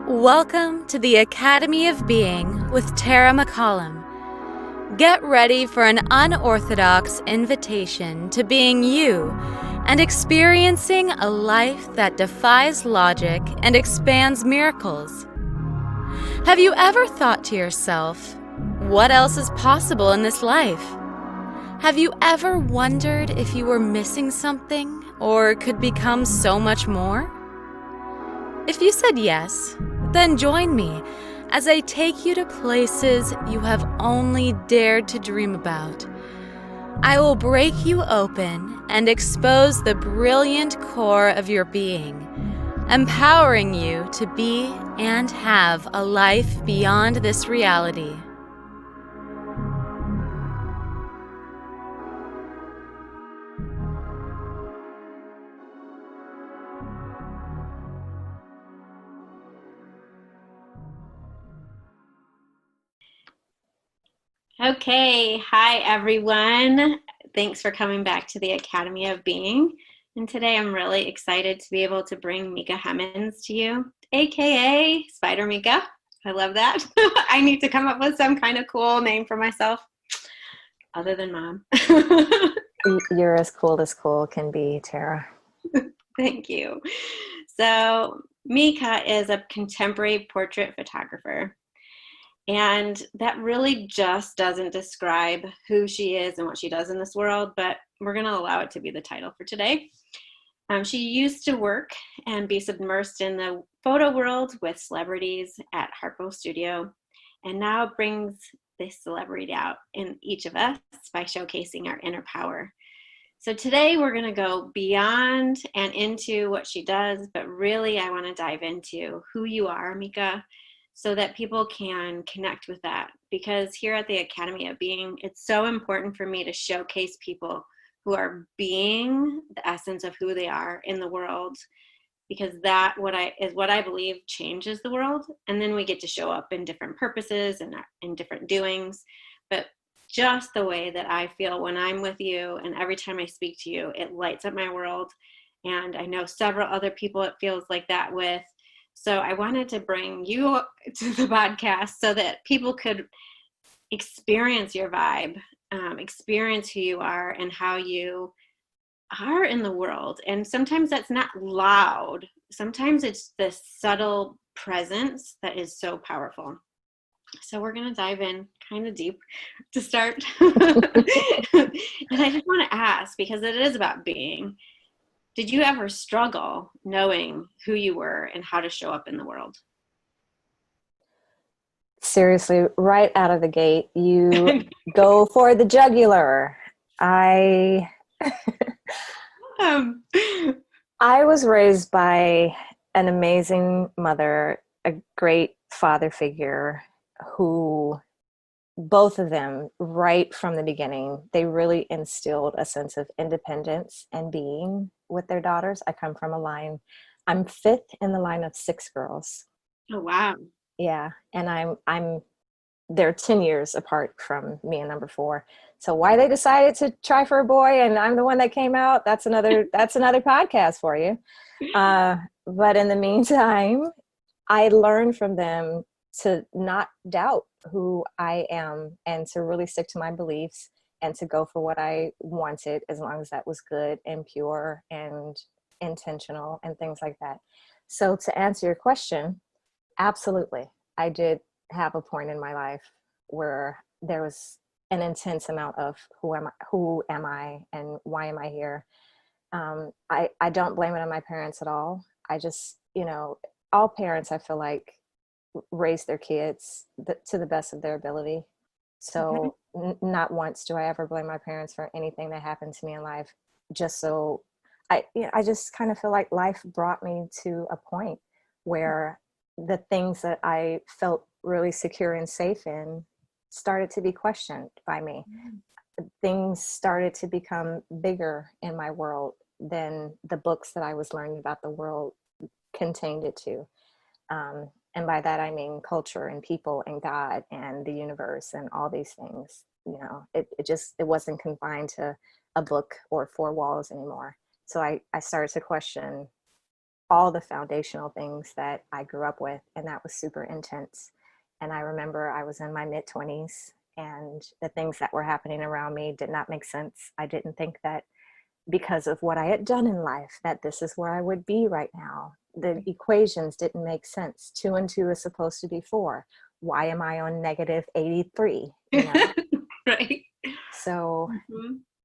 Welcome to the Academy of Being with Tara McCallam. Get ready for an unorthodox invitation to being you and experiencing a life that defies logic and expands miracles. Have you ever thought to yourself, what else is possible in this life? Have you ever wondered if you were missing something or could become so much more? If you said yes, then join me as I take you to places you have only dared to dream about. I will break you open and expose the brilliant core of your being, empowering you to be and have a life beyond this reality. Okay, hi everyone. Thanks for coming back to the Academy of Being. And today I'm really excited to be able to bring Meka Hemmons to you, aka Spider Meka. I love that. I need to come up with some kind of cool name for myself other than Mom. You're as cool can be, Tara. Thank you. So Meka is a contemporary portrait photographer. And that really just doesn't describe who she is and what she does in this world, but we're going to allow it to be the title for today. She used to work and be submersed in the photo world with celebrities at Harpo Studio, and now brings this celebrity out in each of us by showcasing our inner power. So today we're going to go beyond and into what she does, but really I want to dive into who you are, Meka, so that people can connect with that. Because here at the Academy of Being, it's so important for me to showcase people who are being the essence of who they are in the world, because that is what I believe changes the world. And then we get to show up in different purposes and in different doings. But just the way that I feel when I'm with you and every time I speak to you, it lights up my world. And I know several other people it feels like that with. So I wanted to bring you to the podcast so that people could experience your vibe, experience who you are and how you are in the world. And sometimes that's not loud. Sometimes it's the subtle presence that is so powerful. So we're going to dive in kind of deep to start. And I just want to ask, because it is about being, did you ever struggle knowing who you were and how to show up in the world? Seriously, right out of the gate, you go for the jugular. I was raised by an amazing mother, a great father figure, who both of them, right from the beginning, they really instilled a sense of independence and being with their daughters. I come from I'm fifth in the line of 6 girls. Oh, wow. Yeah. And they're 10 years apart from me and number 4. So why they decided to try for a boy and I'm the one that came out, that's another podcast for you. But in the meantime, I learned from them to not doubt who I am and to really stick to my beliefs and to go for what I wanted, as long as that was good and pure and intentional and things like that. So to answer your question, absolutely. I did have a point in my life where there was an intense amount of who am I and why am I here? I don't blame it on my parents at all. I just, all parents, I feel like, raise their kids to the best of their ability. So not once do I ever blame my parents for anything that happened to me in life. Just so I just kind of feel like life brought me to a point where the things that I felt really secure and safe in started to be questioned by me. Things started to become bigger in my world than the books that I was learning about the world contained it to. And by that, I mean culture and people and God and the universe and all these things. It wasn't confined to a book or 4 walls anymore. So I started to question all the foundational things that I grew up with. And that was super intense. And I remember I was in my mid-20s and the things that were happening around me did not make sense. I didn't think that because of what I had done in life, that this is where I would be right now. The equations didn't make sense. 2 and 2 is supposed to be 4. Why am I on negative 83? You know? Right. So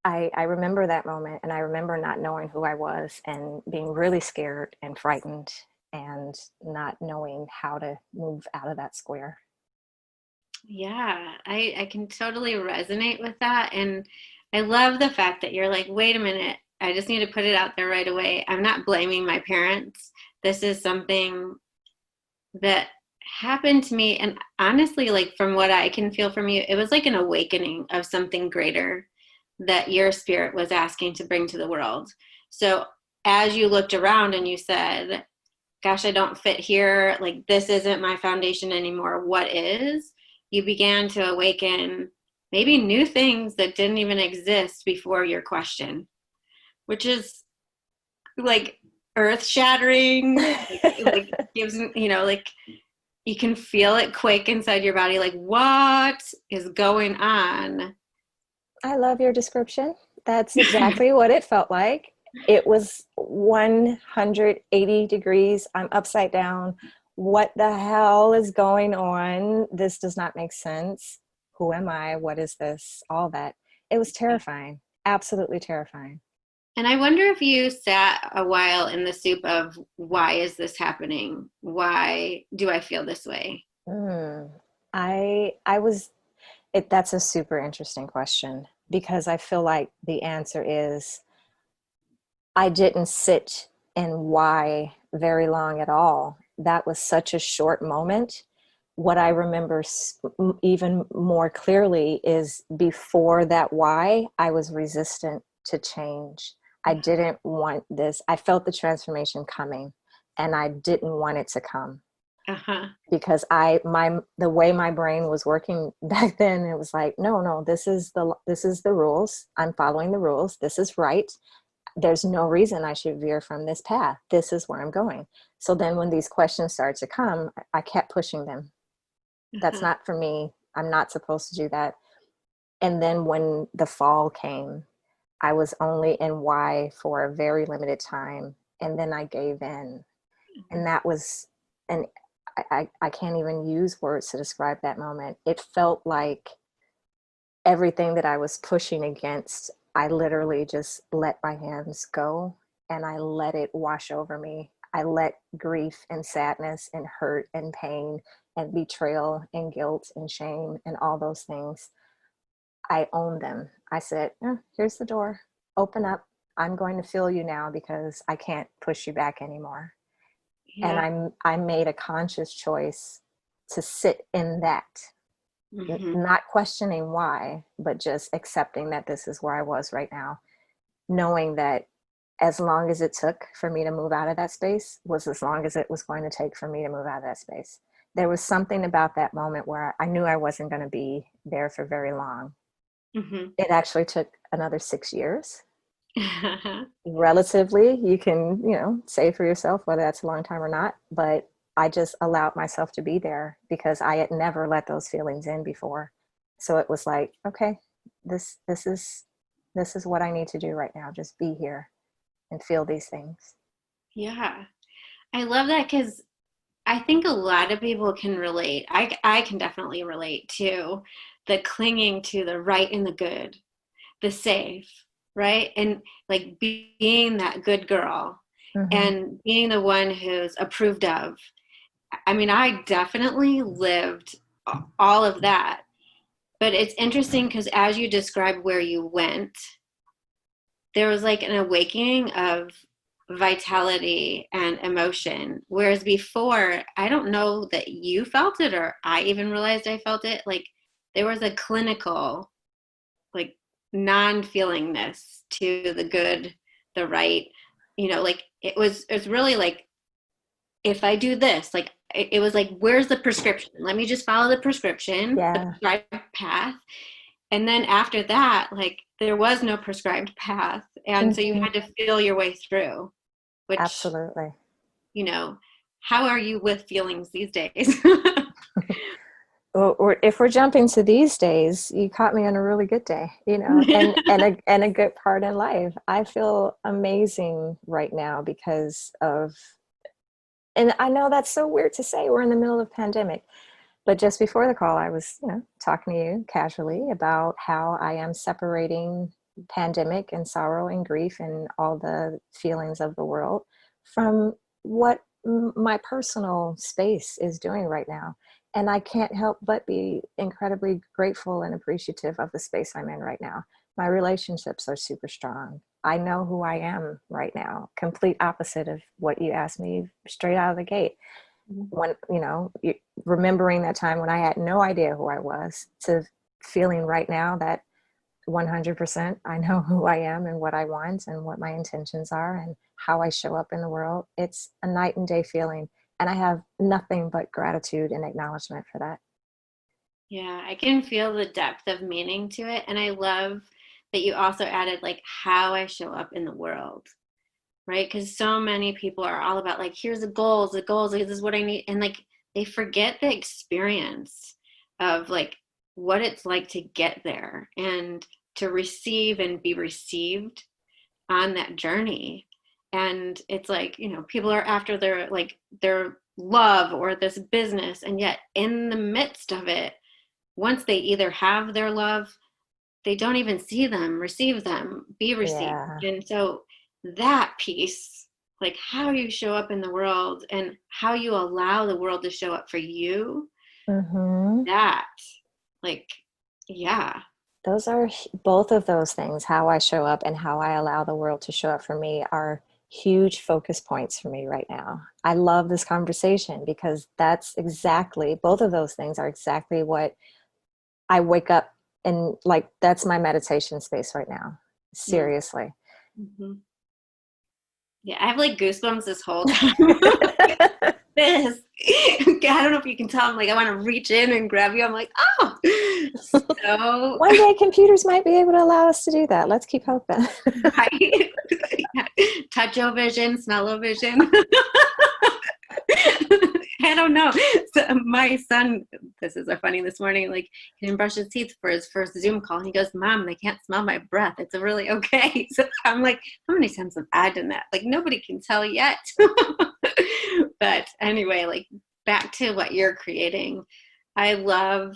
I remember that moment, and I remember not knowing who I was and being really scared and frightened and not knowing how to move out of that square. Yeah, I can totally resonate with that. And I love the fact that you're like, wait a minute, I just need to put it out there right away. I'm not blaming my parents. This is something that happened to me. And honestly, like from what I can feel from you, it was like an awakening of something greater that your spirit was asking to bring to the world. So as you looked around and you said, gosh, I don't fit here, like this isn't my foundation anymore, what is? You began to awaken maybe new things that didn't even exist before your question, which is like earth shattering, like gives, you know, like you can feel it quake inside your body, like what is going on? I love your description. That's exactly what it felt like. It was 180 degrees. I'm upside down. What the hell is going on? This does not make sense. Who am I? What is this? All that. It was terrifying. Absolutely terrifying. And I wonder if you sat a while in the soup of why is this happening? Why do I feel this way? That's a super interesting question, because I feel like the answer is I didn't sit in why very long at all. That was such a short moment. What I remember even more clearly is before that why, I was resistant to change. I didn't want this. I felt the transformation coming and I didn't want it to come. Because the way my brain was working back then, it was like, no, this is the rules. I'm following the rules. This is right. There's no reason I should veer from this path. This is where I'm going. So then when these questions started to come, I kept pushing them. That's not for me. I'm not supposed to do that. And then when the fall came, I was only in why for a very limited time. And then I gave in. And that was, and I can't even use words to describe that moment. It felt like everything that I was pushing against, I literally just let my hands go and I let it wash over me. I let grief and sadness and hurt and pain and betrayal and guilt and shame and all those things, I owned them. I said, here's the door, open up. I'm going to feel you now because I can't push you back anymore. Yeah. And I made a conscious choice to sit in that. Not questioning why, but just accepting that this is where I was right now, knowing that as long as it took for me to move out of that space was as long as it was going to take for me to move out of that space. There was something about that moment where I knew I wasn't going to be there for very long. It actually took another 6 years. Relatively, you can, say for yourself whether that's a long time or not, but I just allowed myself to be there because I had never let those feelings in before. So it was like, okay, this is what I need to do right now. Just be here and feel these things. Yeah. I love that because I think a lot of people can relate. I can definitely relate to the clinging to the right and the good, the safe, right? And like being that good girl and being the one who's approved of. I mean, I definitely lived all of that. But it's interesting because as you describe where you went, there was like an awakening of vitality and emotion. Whereas before, I don't know that you felt it or I even realized I felt it. Like there was a clinical, like non-feelingness to the good, the right, like it was really like, if I do this, like it was like, where's the prescription? Let me just follow the prescription, the prescribed path. And then after that, like there was no prescribed path. And so you had to feel your way through. Which, absolutely. how are you with feelings these days? Or if we're jumping to these days, you caught me on a really good day, and a good part in life. I feel amazing right now because of, and I know that's so weird to say, we're in the middle of pandemic, but just before the call, I was, talking to you casually about how I am separating pandemic and sorrow and grief and all the feelings of the world from what my personal space is doing right now. And I can't help but be incredibly grateful and appreciative of the space I'm in right now. My relationships are super strong. I know who I am right now, complete opposite of what you asked me straight out of the gate. When, remembering that time when I had no idea who I was, to feeling right now that 100% I know who I am and what I want and what my intentions are and how I show up in the world. It's a night and day feeling. And I have nothing but gratitude and acknowledgement for that. Yeah, I can feel the depth of meaning to it. And I love that you also added like how I show up in the world, right? Because so many people are all about like, here's the goals, like, this is what I need. And like, they forget the experience of like what it's like to get there and to receive and be received on that journey. And it's like, people are after their love or this business. And yet in the midst of it, once they either have their love, they don't even see them, receive them, be received. Yeah. And so that piece, like how you show up in the world and how you allow the world to show up for you, that, like, yeah. Those are both of those things, how I show up and how I allow the world to show up for me, are huge focus points for me right now. I love this conversation because that's exactly, both of those things are exactly what I wake up and like, that's my meditation space right now. Seriously. Mm-hmm. Yeah, I have like goosebumps this whole time. This. I don't know if you can tell. I'm like, I want to reach in and grab you. I'm like, oh. So one day computers might be able to allow us to do that. Let's keep hoping. Right? Toucho vision, smell vision. I don't know. So my son, this is funny, this morning, like he didn't brush his teeth for his first Zoom call. And he goes, Mom, they can't smell my breath. It's really okay. So I'm like, how many times have I done that? Like nobody can tell yet. But anyway, like back to what you're creating. I love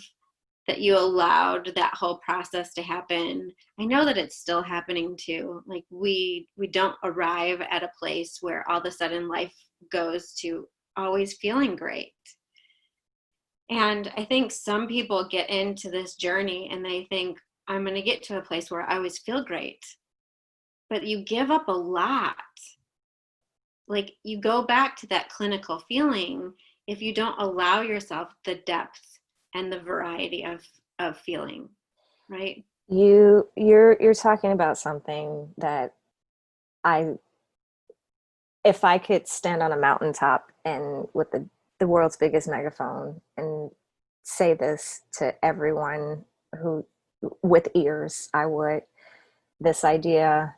that you allowed that whole process to happen. I know that it's still happening too. Like we don't arrive at a place where all of a sudden life goes to always feeling great. And I think some people get into this journey and they think, I'm going to get to a place where I always feel great. But you give up a lot. Like you go back to that clinical feeling if you don't allow yourself the depth and the variety of feeling, right? You're talking about something that if I could stand on a mountaintop and with the world's biggest megaphone and say this to everyone who with ears, I would. This idea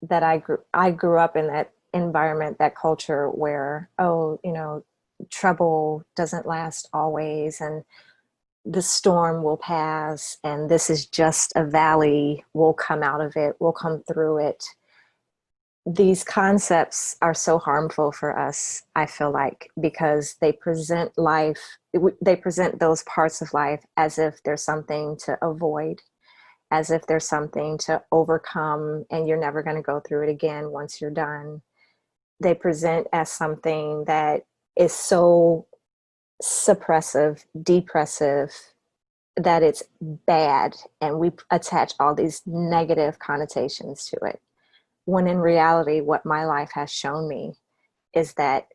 that I grew up in that environment, that culture where, trouble doesn't last always, and the storm will pass, and this is just a valley. We'll come out of it. We'll come through it. These concepts are so harmful for us, I feel like, because they present those parts of life as if there's something to avoid, as if there's something to overcome, and you're never going to go through it again once you're done. They present as something that is so suppressive, depressive, that it's bad, and we attach all these negative connotations to it. When in reality, what my life has shown me is that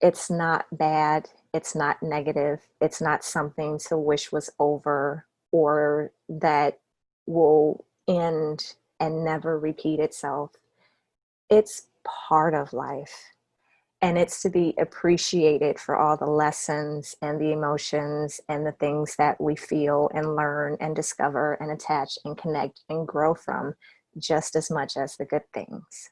it's not bad, it's not negative, it's not something to wish was over or that will end and never repeat itself. It's part of life. And it's to be appreciated for all the lessons and the emotions and the things that we feel and learn and discover and attach and connect and grow from, just as much as the good things.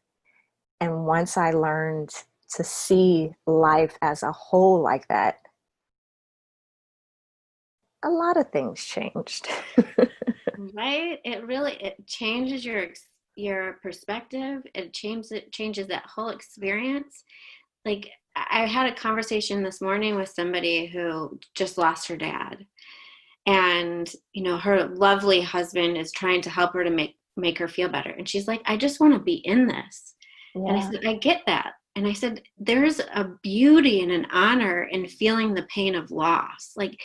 And once I learned to see life as a whole like that, a lot of things changed. Right? It changes your perspective. It changes that whole experience. Like, I had a conversation this morning with somebody who just lost her dad. And, her lovely husband is trying to help her to make her feel better. And she's like, I just want to be in this. Yeah. And I said, I get that. And I said, there's a beauty and an honor in feeling the pain of loss. Like,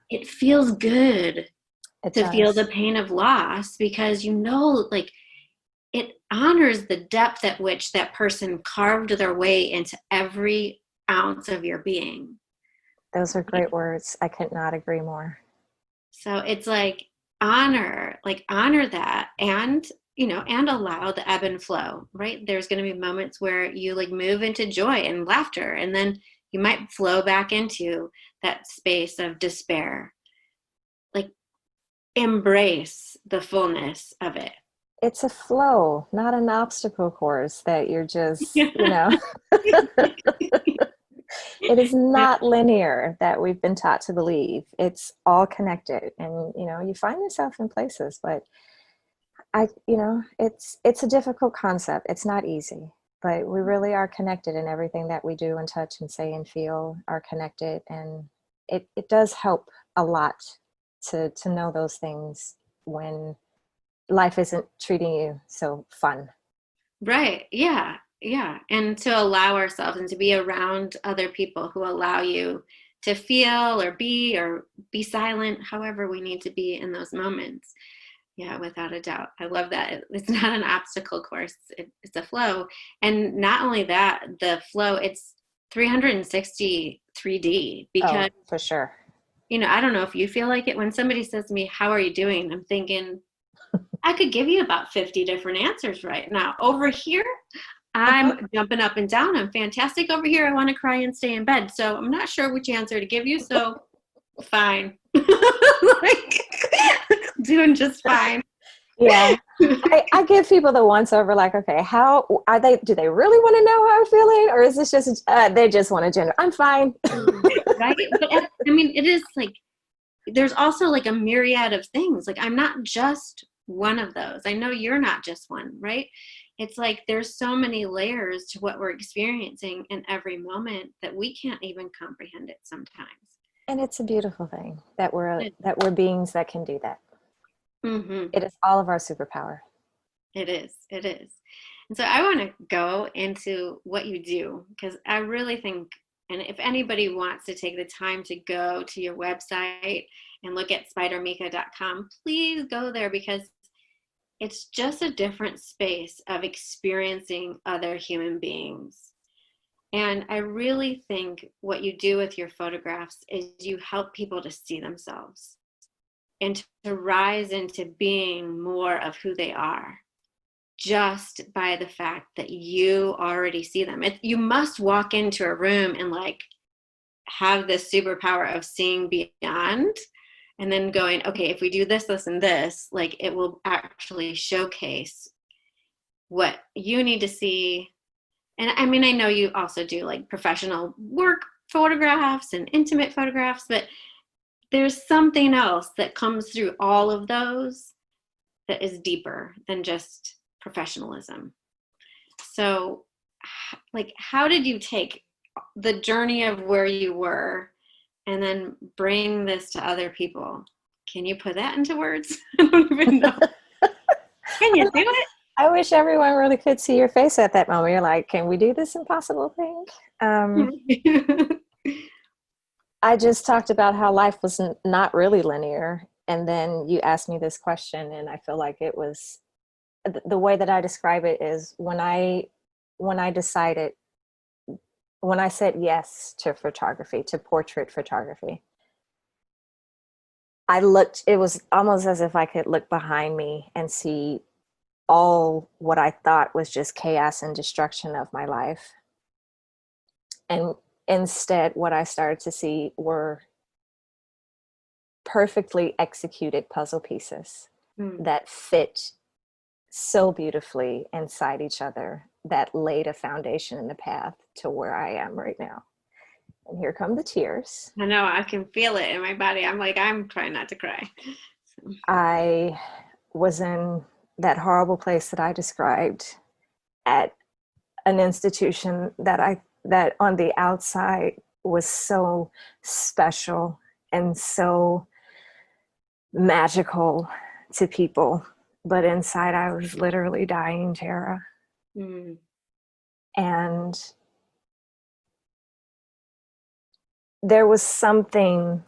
it feels good to feel the pain of loss, because like, it honors the depth at which that person carved their way into every ounce of your being. Those are great words. I could not agree more. So it's like honor that, and and allow the ebb and flow, right? There's going to be moments where you like move into joy and laughter, and then you might flow back into that space of despair. Like, embrace the fullness of it. It's a flow, not an obstacle course that you're just, It is not linear that we've been taught to believe. It's all connected, and you find yourself in places, but it's a difficult concept. It's not easy, but we really are connected, in everything that we do and touch and say and feel are connected, and it does help a lot to know those things when life isn't treating you so fun. Right. Yeah. Yeah. And to allow ourselves and to be around other people who allow you to feel or be silent, however we need to be in those moments. Yeah, without a doubt. I love that. It's not an obstacle course. It's a flow. And not only that, the flow, it's 360 3D, because for sure. I don't know if you feel like it. When somebody says to me, how are you doing? I'm thinking, I could give you about 50 different answers right now. Over here, I'm jumping up and down. I'm fantastic. Over here, I want to cry and stay in bed. So I'm not sure which answer to give you. So fine. Like, doing just fine. Yeah. I give people the once over, like, okay, how are they? Do they really want to know how I'm feeling? Or is this just, they just want to general, I'm fine. Right. But I mean, it is like, there's also like a myriad of things. Like, I'm not just one of those. I know you're not just one, right? It's like there's so many layers to what we're experiencing in every moment that we can't even comprehend it sometimes. And it's a beautiful thing that we're beings that can do that. Mm-hmm. It is all of our superpower. It is. It is. And so I want to go into what you do, because I really think, and if anybody wants to take the time to go to your website and look at spidermeka.com, please go there, because it's just a different space of experiencing other human beings. And I really think what you do with your photographs is you help people to see themselves and to rise into being more of who they are, just by the fact that you already see them. You must walk into a room and like have this superpower of seeing beyond, and then going, okay, if we do this, this, and this, like, it will actually showcase what you need to see. And I mean, I know you also do like professional work photographs and intimate photographs, but there's something else that comes through all of those that is deeper than just professionalism. So, like, how did you take the journey of where you were and then bring this to other people? Can you put that into words? I don't even know. Can you do it? I wish everyone really could see your face at that moment. You're like, can we do this impossible thing? I just talked about how life was not really linear. And then you asked me this question, and I feel like it was, the way that I describe it is when I decided, when I said yes to photography, to portrait photography, it was almost as if I could look behind me and see all what I thought was just chaos and destruction of my life. And instead, what I started to see were perfectly executed puzzle pieces that fit so beautifully inside each other that laid a foundation in the path to where I am right now. And here come the tears. I know, I can feel it in my body. I'm like, I'm trying not to cry. So. I was in that horrible place that I described at an institution that on the outside was so special and so magical to people, but inside I was literally dying, Tara. Mm. And there was something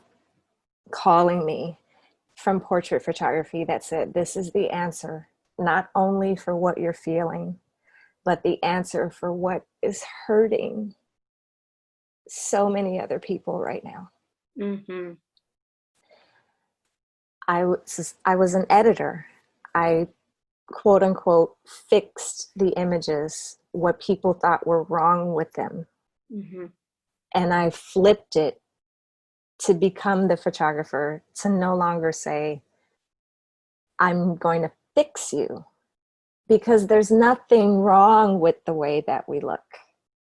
calling me from portrait photography that said, this is the answer, not only for what you're feeling, but the answer for what is hurting so many other people right now. Mm-hmm. I was an editor. I, quote unquote, fixed the images, what people thought were wrong with them. Mm-hmm. And I flipped it to become the photographer, to no longer say, I'm going to fix you, because there's nothing wrong with the way that we look.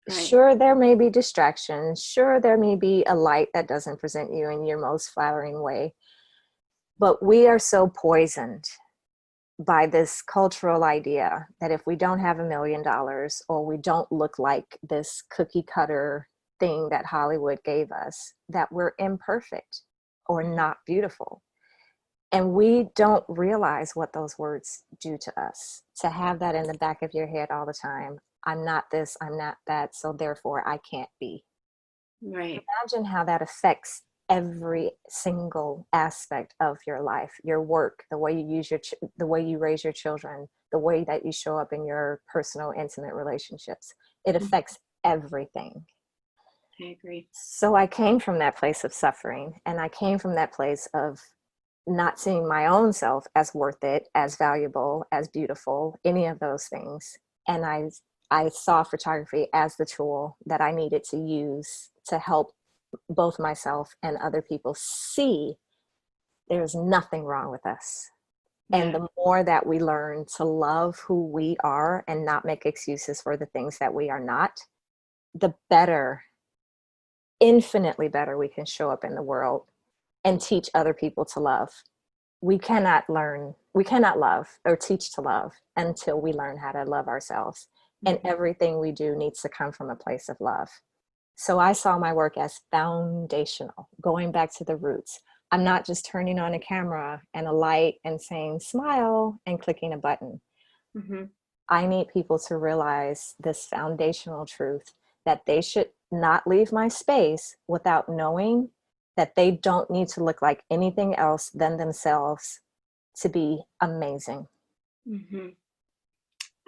Right. Sure, there may be distractions. Sure, there may be a light that doesn't present you in your most flattering way. But we are so poisoned by this cultural idea that if we don't have $1 million or we don't look like this cookie cutter thing that Hollywood gave us, that we're imperfect or not beautiful. And we don't realize what those words do to us. To have that in the back of your head all the time, I'm not this, I'm not that, so therefore I can't be. Right. Imagine how that affects every single aspect of your life, your work, the way you use the way you raise your children, the way that you show up in your personal, intimate relationships. It affects everything. I agree. So I came from that place of suffering, and I came from that place of not seeing my own self as worth it, as valuable, as beautiful, any of those things. And I saw photography as the tool that I needed to use to help both myself and other people see there's nothing wrong with us. Yeah. And the more that we learn to love who we are and not make excuses for the things that we are not, the better, infinitely better we can show up in the world and teach other people to love. We cannot love or teach to love until we learn how to love ourselves. And everything we do needs to come from a place of love. So I saw my work as foundational, going back to the roots. I'm not just turning on a camera and a light and saying smile and clicking a button. Mm-hmm. I need people to realize this foundational truth that they should not leave my space without knowing that they don't need to look like anything else than themselves to be amazing. Mm-hmm.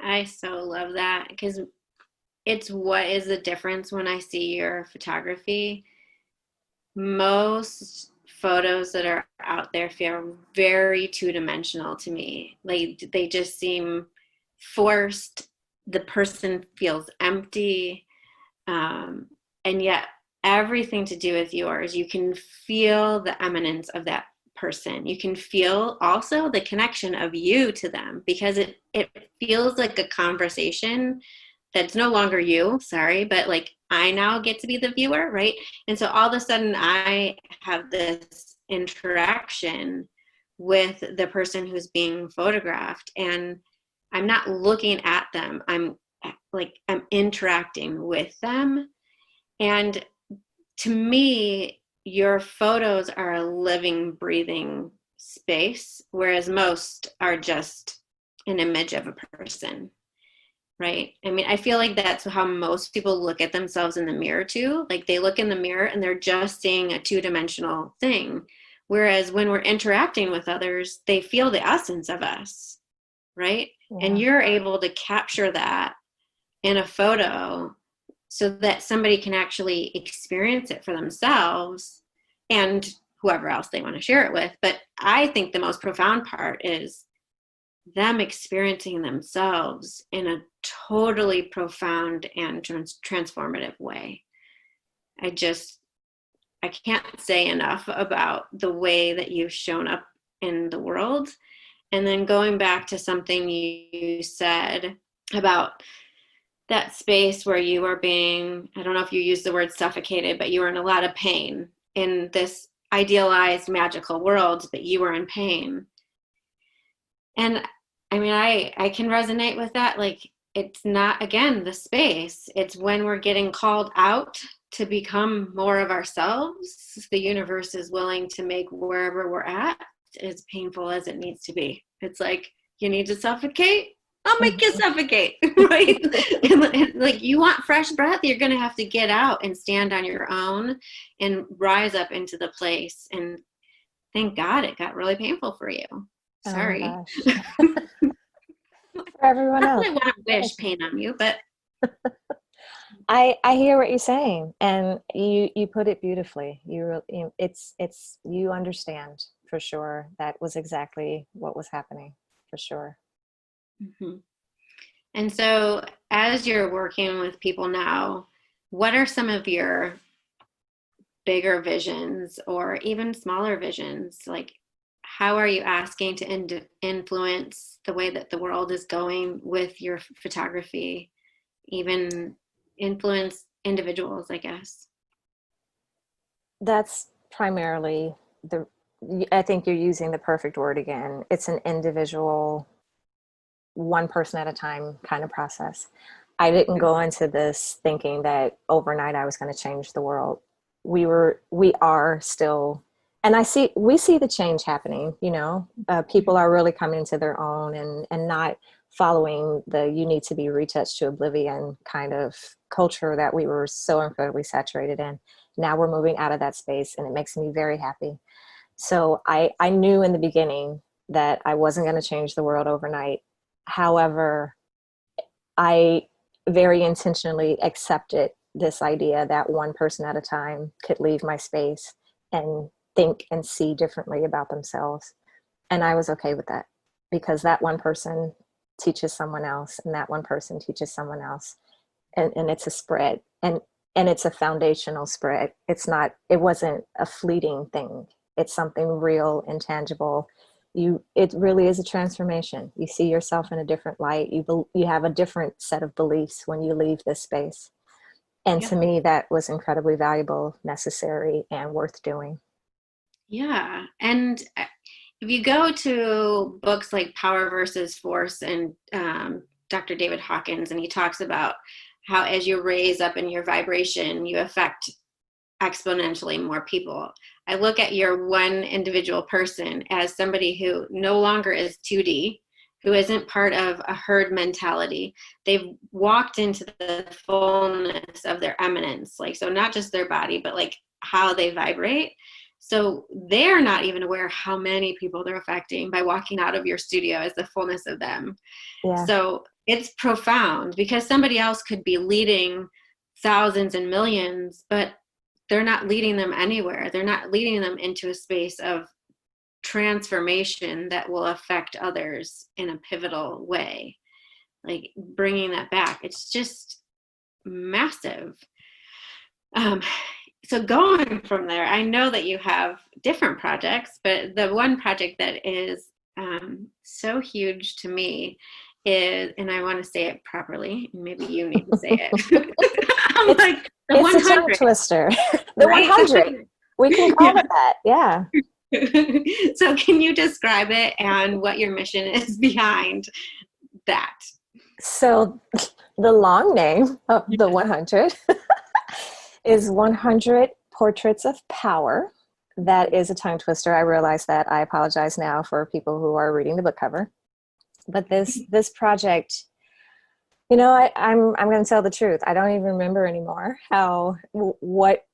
I so love that, because it's what is the difference when I see your photography. Most photos that are out there feel very two-dimensional to me. Like they just seem forced. The person feels empty. And yet everything to do with yours, you can feel the eminence of that person. You can feel also the connection of you to them, because it feels like a conversation that's no longer you, but like I now get to be the viewer, right? And so all of a sudden I have this interaction with the person who's being photographed, and I'm not looking at them. I'm interacting with them. And to me, your photos are a living, breathing space, whereas most are just an image of a person. Right. I mean, I feel like that's how most people look at themselves in the mirror too. Like they look in the mirror and they're just seeing a two-dimensional thing. Whereas when we're interacting with others, they feel the essence of us. Right. Yeah. And you're able to capture that in a photo so that somebody can actually experience it for themselves and whoever else they want to share it with. But I think the most profound part is them experiencing themselves in a totally profound and transformative way. I can't say enough about the way that you've shown up in the world And then going back to something you said about that space where you were being, I don't know if you used the word suffocated, but you were in a lot of pain in this idealized magical world, but you were in pain. And I mean, I can resonate with that. Like, it's not, again, the space. It's when we're getting called out to become more of ourselves, the universe is willing to make wherever we're at as painful as it needs to be. It's like, you need to suffocate? I'll make you suffocate, right? and like, you want fresh breath, you're going to have to get out and stand on your own and rise up into the place. And thank God it got really painful for you. Sorry. Oh my gosh. For everyone I else. really want to wish pain on you, but I hear what you're saying, and you put it beautifully. You understand for sure. That was exactly what was happening, for sure. mm-hmm. And so as you're working with people now, what are some of your bigger visions or even smaller visions? Like, how are you asking to influence the way that the world is going with your photography, even influence individuals, I guess? That's primarily I think you're using the perfect word again. It's an individual, one person at a time kind of process. I didn't go into this thinking that overnight I was going to change the world. We are still, and we see the change happening, people are really coming to their own and not following the you need to be retouched to oblivion kind of culture that we were so incredibly saturated in. Now we're moving out of that space, and it makes me very happy. So I knew in the beginning that I wasn't going to change the world overnight. However, I very intentionally accepted this idea that one person at a time could leave my space and think and see differently about themselves. And I was okay with that, because that one person teaches someone else, and that one person teaches someone else. And it's a spread, and it's a foundational spread. It wasn't a fleeting thing. It's something real and tangible. It really is a transformation. You see yourself in a different light. You have a different set of beliefs when you leave this space. And Yep. to me, that was incredibly valuable, necessary, and worth doing. Yeah. And if you go to books like Power versus Force and Dr. David Hawkins, and he talks about how as you raise up in your vibration, you affect exponentially more people. I look at your one individual person as somebody who no longer is 2D, who isn't part of a herd mentality. They've walked into the fullness of their eminence, like, so not just their body, but like how they vibrate. So they're not even aware how many people they're affecting by walking out of your studio as the fullness of them. Yeah. So it's profound, because somebody else could be leading thousands and millions, but they're not leading them anywhere. They're not leading them into a space of transformation that will affect others in a pivotal way. Like, bringing that back, it's just massive. So going from there, I know that you have different projects, but the one project that is so huge to me is, and I want to say it properly, maybe you need to say it. I'm like, the it's 100. a tongue twister. The Right? 100. We can call it that. Yeah. So can you describe it and what your mission is behind that? So the long name of the 100 is 100 Portraits of Power. That is a tongue twister. I realize that. I apologize now for people who are reading the book cover. But this project, I'm going to tell the truth. I don't even remember anymore what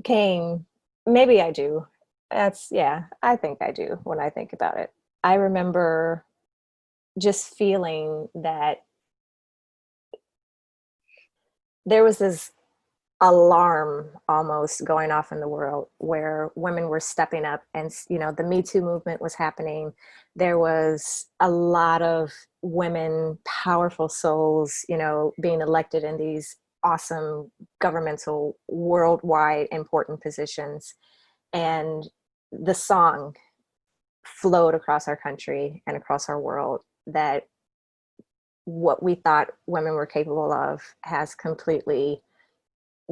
came. Maybe I do. I think I do when I think about it. I remember just feeling that there was this alarm almost going off in the world where women were stepping up, and the Me Too movement was happening. There was a lot of women, powerful souls, being elected in these awesome governmental, worldwide important positions. And the song flowed across our country and across our world, that what we thought women were capable of has completely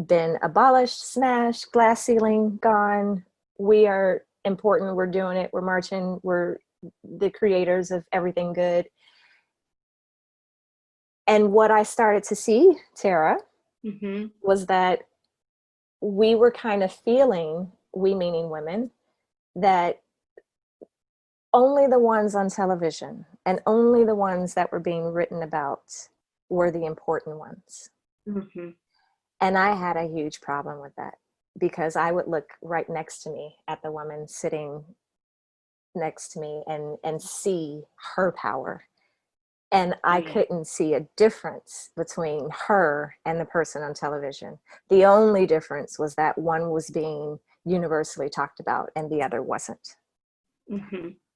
been abolished, smashed, glass ceiling, gone. We are important. We're doing it. We're marching. We're the creators of everything good. And what I started to see, Tara, was that we were kind of feeling, we meaning women, that only the ones on television and only the ones that were being written about were the important ones. And I had a huge problem with that, because I would look right next to me at the woman sitting next to me and see her power. And I couldn't see a difference between her and the person on television. The only difference was that one was being universally talked about and the other wasn't.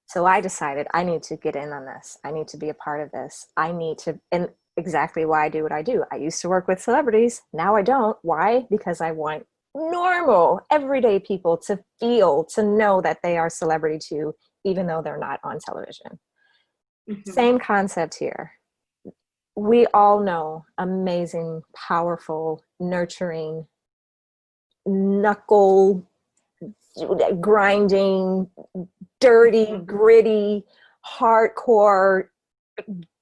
So I decided I need to get in on this. I need to be a part of this. I need to, and exactly why I do what I do. I used to work with celebrities. Now I don't. Why? Because I want normal, everyday people to feel, to know that they are celebrity too, even though they're not on television. Same concept here. We all know amazing, powerful, nurturing, knuckle grinding, dirty, gritty, hardcore,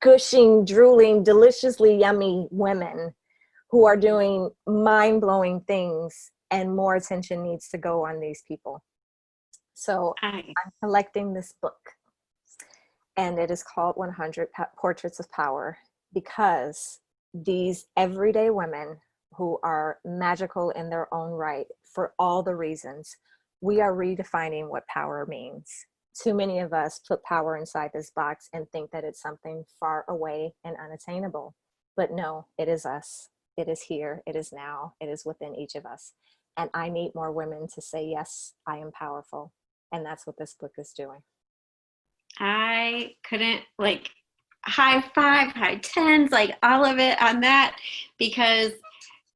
gushing, drooling, deliciously yummy women who are doing mind-blowing things, and more attention needs to go on these people. So I'm collecting this book, and it is called 100 Portraits of Power, because these everyday women who are magical in their own right for all the reasons, we are redefining what power means. Too many of us put power inside this box and think that it's something far away and unattainable. But no, it is us. It is here. It is now. It is within each of us. And I need more women to say, yes, I am powerful. And that's what this book is doing. I couldn't, like, high five, high tens, like all of it on that, because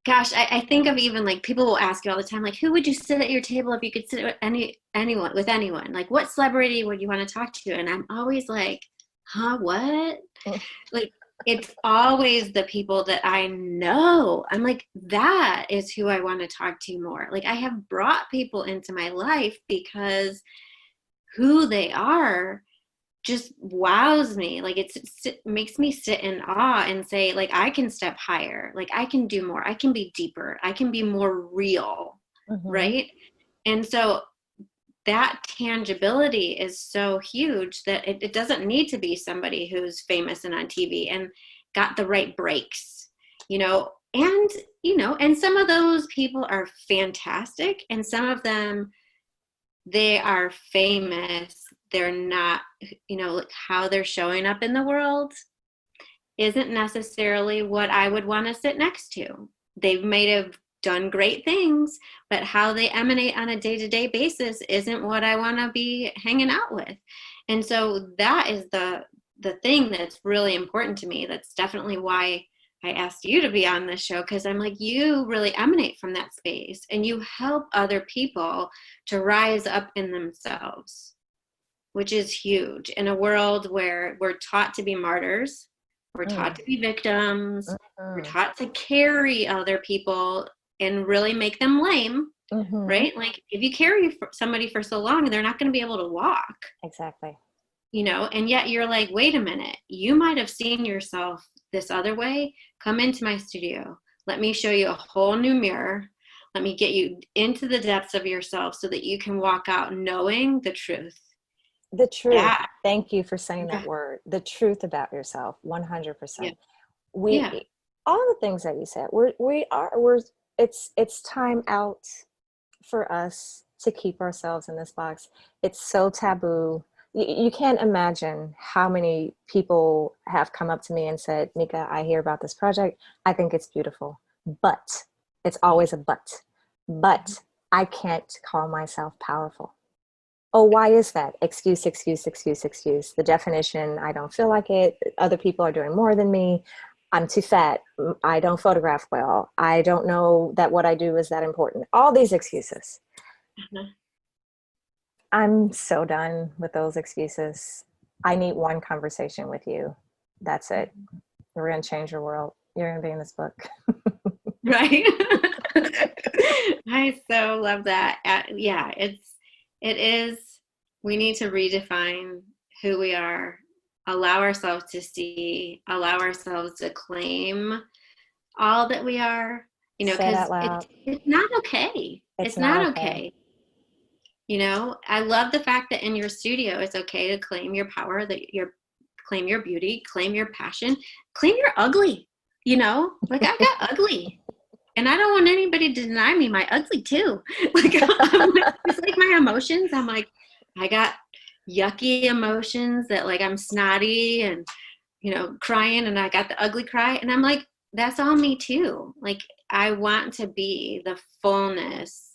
gosh, I think of, even like, people will ask you all the time, like, who would you sit at your table if you could sit with anyone? Like, what celebrity would you want to talk to? And I'm always like, huh, what? Like, it's always the people that I know. I'm like, that is who I want to talk to more. Like, I have brought people into my life because who they are just wows me. Like, it makes me sit in awe and say, like, I can step higher. Like, I can do more. I can be deeper. I can be more real. Right. And so that tangibility is so huge that it doesn't need to be somebody who's famous and on TV and got the right breaks, and some of those people are fantastic, and some of them, they are famous. They're not, like, how they're showing up in the world isn't necessarily what I would want to sit next to. They may have done great things, but how they emanate on a day-to-day basis isn't what I want to be hanging out with. And so that is the thing that's really important to me. That's definitely why I asked you to be on this show, because I'm like, you really emanate from that space, and you help other people to rise up in themselves, which is huge in a world where we're taught to be martyrs, we're taught to be victims, we're taught to carry other people and really make them lame, right? Like, if you carry somebody for so long, they're not going to be able to walk. Exactly. And yet you're like, wait a minute, you might have seen yourself this other way. Come into my studio. Let me show you a whole new mirror. Let me get you into the depths of yourself so that you can walk out knowing the truth. The truth. Thank you for saying that word. The truth about yourself. 100%. All the things that you said, it's time out for us to keep ourselves in this box. It's so taboo. You can't imagine how many people have come up to me and said, Meka, I hear about this project. I think it's beautiful, but it's always a but I can't call myself powerful. Oh, why is that? Excuse. The definition, I don't feel like it. Other people are doing more than me. I'm too fat. I don't photograph well. I don't know that what I do is that important. All these excuses. I'm so done with those excuses. I need one conversation with you. That's it. We're going to change your world. You're going to be in this book. Right. I so love that. Yeah, it is, we need to redefine who we are, allow ourselves to see, allow ourselves to claim all that we are, Say it because out loud. it's not okay. It's It's not not okay. okay. I love the fact that in your studio, it's okay to claim your power, claim your beauty, claim your passion, claim your ugly, like I got ugly. And I don't want anybody to deny me my ugly too. Like, it's like my emotions. I'm like, I got yucky emotions that like I'm snotty and, crying, and I got the ugly cry. And I'm like, that's all me too. Like, I want to be the fullness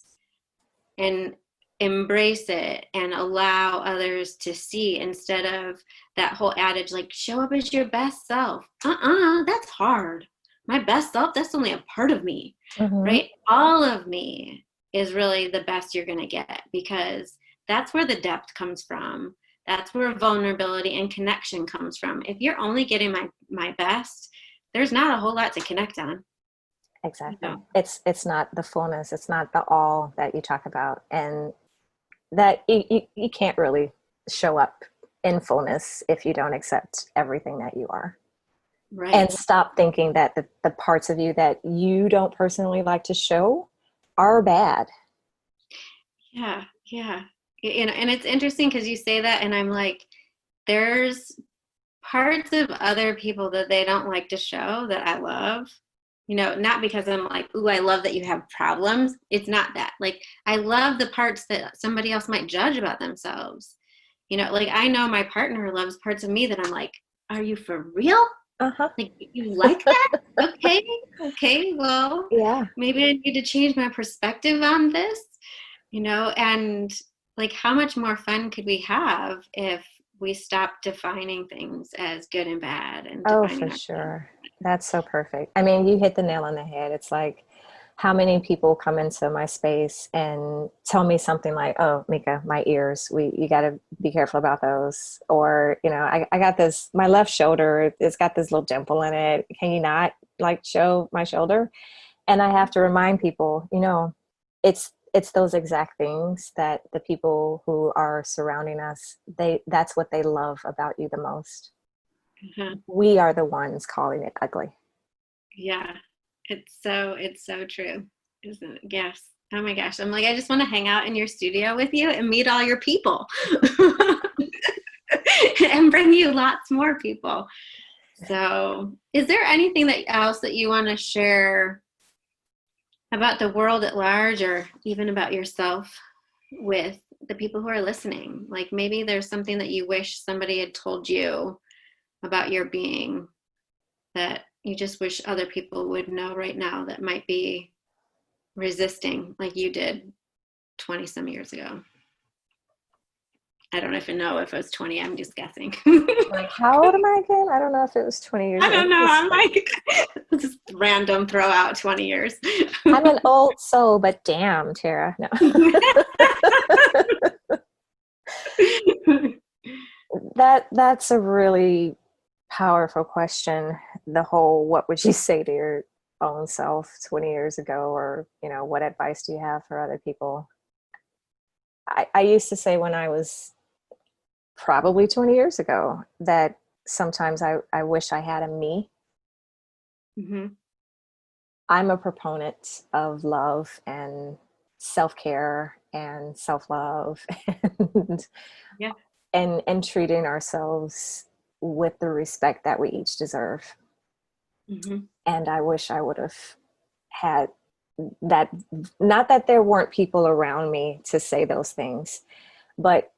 and embrace it and allow others to see, instead of that whole adage, like, show up as your best self. That's hard. My best self, that's only a part of me, right? All of me is really the best you're going to get, because that's where the depth comes from. That's where vulnerability and connection comes from. If you're only getting my best, there's not a whole lot to connect on. Exactly. It's not the fullness. It's not the all that you talk about. And that you can't really show up in fullness if you don't accept everything that you are. Right. And stop thinking that the parts of you that you don't personally like to show are bad. Yeah. And it's interesting because you say that, and I'm like, there's parts of other people that they don't like to show that I love. Not because I'm like, ooh, I love that you have problems. It's not that. Like, I love the parts that somebody else might judge about themselves. Like, I know my partner loves parts of me that I'm like, are you for real? Like, you like that? Okay, well, Yeah. maybe I need to change my perspective on this, and like, how much more fun could we have if we stop defining things as good and bad, and For sure. That's so perfect. I mean, you hit the nail on the head. It's like, how many people come into my space and tell me something like, oh, Meka, my ears, you got to be careful about those. Or, I got this, my left shoulder, it's got this little dimple in it. Can you not like show my shoulder? And I have to remind people, it's those exact things that the people who are surrounding us, that's what they love about you the most. We are the ones calling it ugly. Yeah, it's so true, isn't it? Yes. Oh my gosh. I'm like, I just want to hang out in your studio with you and meet all your people and bring you lots more people. So, is there anything else that you want to share about the world at large, or even about yourself, with the people who are listening? Like, maybe there's something that you wish somebody had told you about your being that you just wish other people would know right now, that might be resisting like you did 20 some years ago. I don't even know if it was 20. I'm just guessing. Like, how old am I again? I don't know if it was 20 years. I don't know. I'm like, just random throw out 20 years. I'm an old soul, but damn, Tara. No. That's a really powerful question. The whole, what would you say to your own self 20 years ago? Or, what advice do you have for other people? I used to say, when I was probably 20 years ago, that sometimes I wish I had a me. I'm a proponent of love and self-care and self-love and treating ourselves with the respect that we each deserve. And I wish I would have had that. Not that there weren't people around me to say those things, but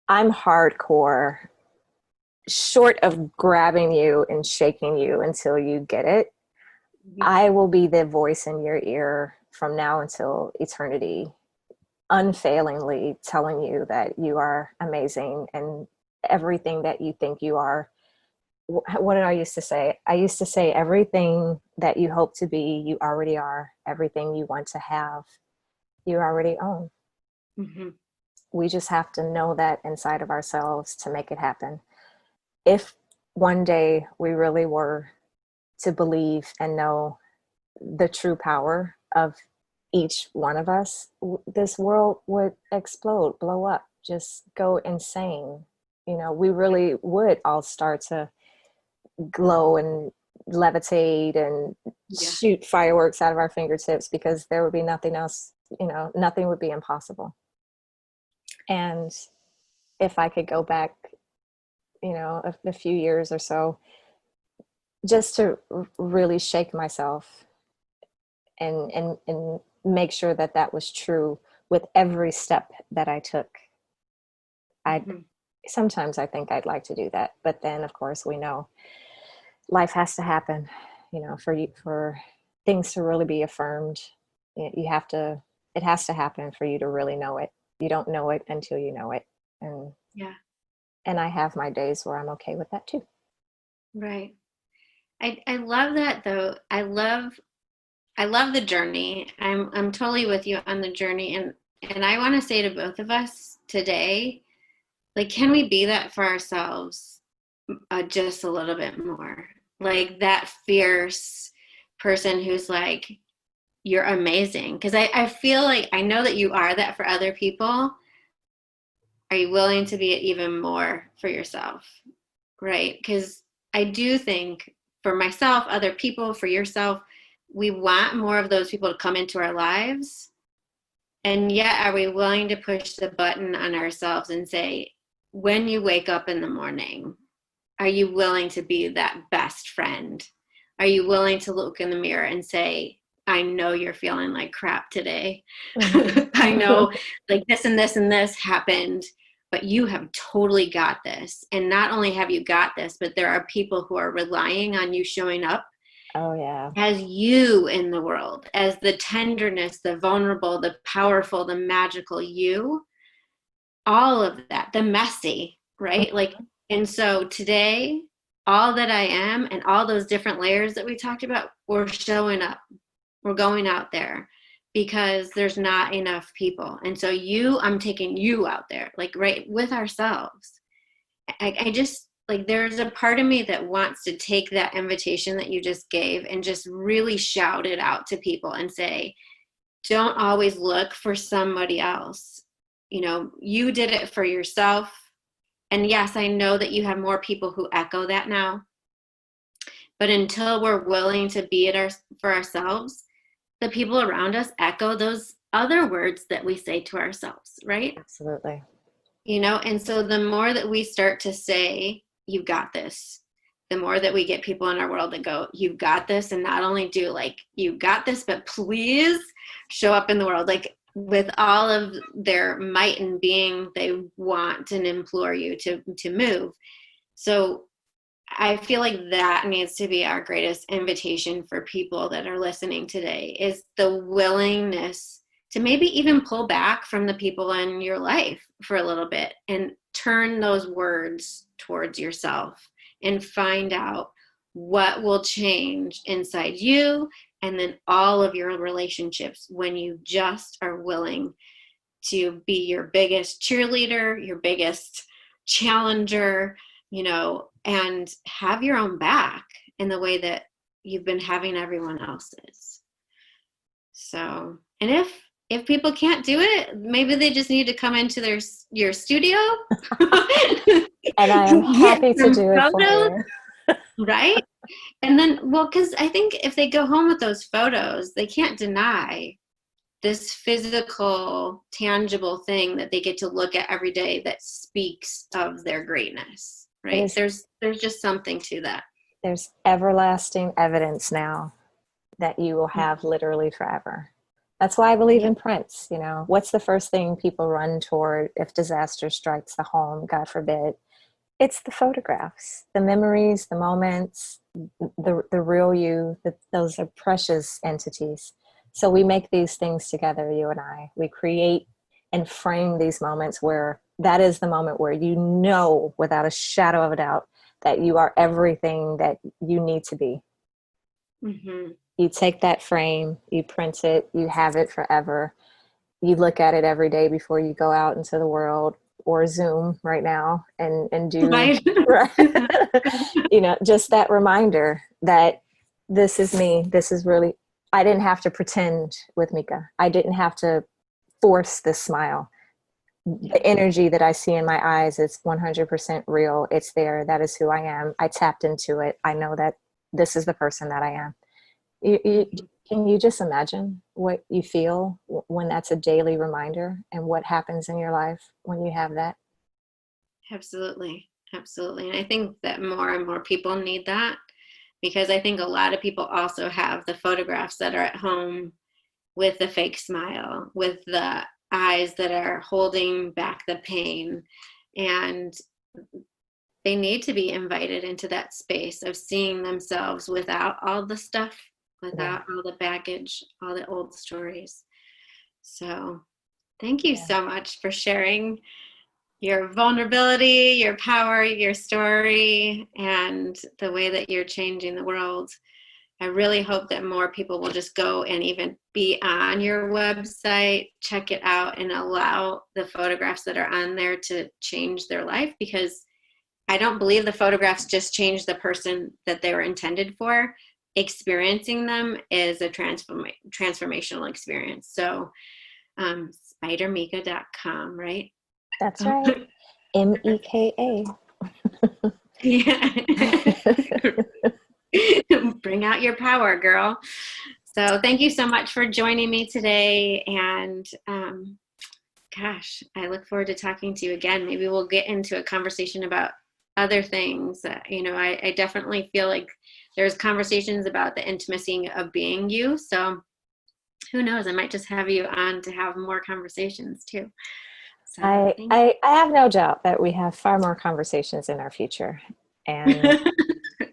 I'm hardcore. Short of grabbing you and shaking you until you get it, I will be the voice in your ear from now until eternity, unfailingly telling you that you are amazing and everything that you think you are. What did I used to say? I used to say, everything that you hope to be, you already are. Everything you want to have, you already own. We just have to know that inside of ourselves to make it happen. If one day we really were to believe and know the true power of each one of us, this world would explode, blow up, just go insane. You know, we really would all start to glow and levitate and shoot fireworks out of our fingertips, because there would be nothing else, you know, nothing would be impossible. And if I could go back, you know, a few years or so, just to really shake myself and make sure that that was true with every step that I took. Sometimes I think I'd like to do that, but then of course we know life has to happen, you know, for things to really be affirmed. It has to happen for you to really know it. You don't know it until you know it. And I have my days where I'm okay with that too. Right. I love that though. I love the journey. I'm totally with you on the journey. And I want to say to both of us today, like, can we be that for ourselves just a little bit more? Like that fierce person who's like, you're amazing. Because I feel like I know that you are that for other people. Are you willing to be it even more for yourself? Right? Because I do think for myself, other people, for yourself, we want more of those people to come into our lives. And yet, are we willing to push the button on ourselves and say, when you wake up in the morning, are you willing to be that best friend? Are you willing to look in the mirror and say, I know you're feeling like crap today. I know like this and this and this happened, but you have totally got this. And not only have you got this, but there are people who are relying on you showing up as you in the world, as the tenderness, the vulnerable, the powerful, the magical you, all of that, the messy, right? Like, and so today, all that I am and all those different layers that we talked about, we're showing up. We're going out there because there's not enough people. And so I'm taking you out there, like right with ourselves. I just, like, there's a part of me that wants to take that invitation that you just gave and just really shout it out to people and say, don't always look for somebody else. You know, you did it for yourself. And yes, I know that you have more people who echo that now. But until we're willing to be it for ourselves, the people around us echo those other words that we say to ourselves, right? Absolutely. You know, and so the more that we start to say, you've got this, the more that we get people in our world that go, you've got this, and not only do like, you've got this, but please show up in the world, like with all of their might and being, they want and implore you to move. So I feel like that needs to be our greatest invitation for people that are listening today, is the willingness to maybe even pull back from the people in your life for a little bit and turn those words towards yourself and find out what will change inside you and then all of your relationships when you just are willing to be your biggest cheerleader, your biggest challenger, you know, and have your own back in the way that you've been having everyone else's. So, and if people can't do it, maybe they just need to come into your studio. And I am happy to do it for you. Right? And then, well, because I think if they go home with those photos, they can't deny this physical, tangible thing that they get to look at every day that speaks of their greatness, right? There's just something to that. There's everlasting evidence now that you will have literally forever. That's why I believe in prints. You know, what's the first thing people run toward if disaster strikes the home, God forbid? It's the photographs, the memories, the moments, the real you. Those are precious entities. So we make these things together, you and I. We create and frame these moments where that is the moment where you know without a shadow of a doubt that you are everything that you need to be. Mm-hmm. You take that frame, you print it, you have it forever. you look at it every day before you go out into the world, or Zoom right now, and do, Right. just that reminder that this is me. This is really, I didn't have to pretend with Meka. I didn't have to force this smile. The energy that I see in my eyes is 100% real. It's there. That is who I am. I tapped into it. I know that this is the person that I am. Can you just imagine what you feel when that's a daily reminder, and what happens in your life when you have that? Absolutely. Absolutely. And I think that more and more people need that, because I think a lot of people also have the photographs that are at home with the fake smile, with the eyes that are holding back the pain. And they need to be invited into that space of seeing themselves without all the stuff, without all the baggage, all the old stories. So thank you so much for sharing your vulnerability, your power, your story, and the way that you're changing the world. I really hope that more people will just go and even be on your website, check it out, and allow the photographs that are on there to change their life, because I don't believe the photographs just change the person that they were intended for. Experiencing them is a transformational experience. So spidermeka.com, right? That's right. Meka. Yeah. Bring out your power, girl. So thank you so much for joining me today. And gosh, I look forward to talking to you again. Maybe we'll get into a conversation about other things. I definitely feel like there's conversations about the intimacy of being you. So who knows? I might just have you on to have more conversations too. So I have no doubt that we have far more conversations in our future. And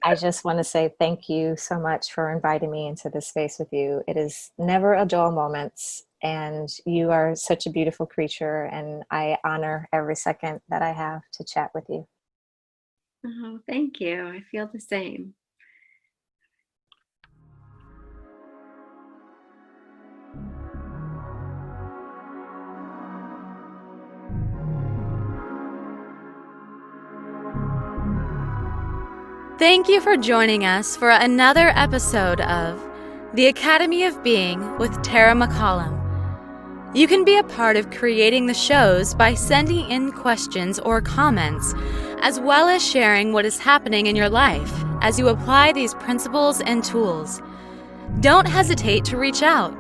I just want to say thank you so much for inviting me into this space with you. It is never a dull moment, and you are such a beautiful creature, and I honor every second that I have to chat with you. Oh, thank you. I feel the same. Thank you for joining us for another episode of The Academy of Being with Tara McCallam. You can be a part of creating the shows by sending in questions or comments, as well as sharing what is happening in your life as you apply these principles and tools. Don't hesitate to reach out.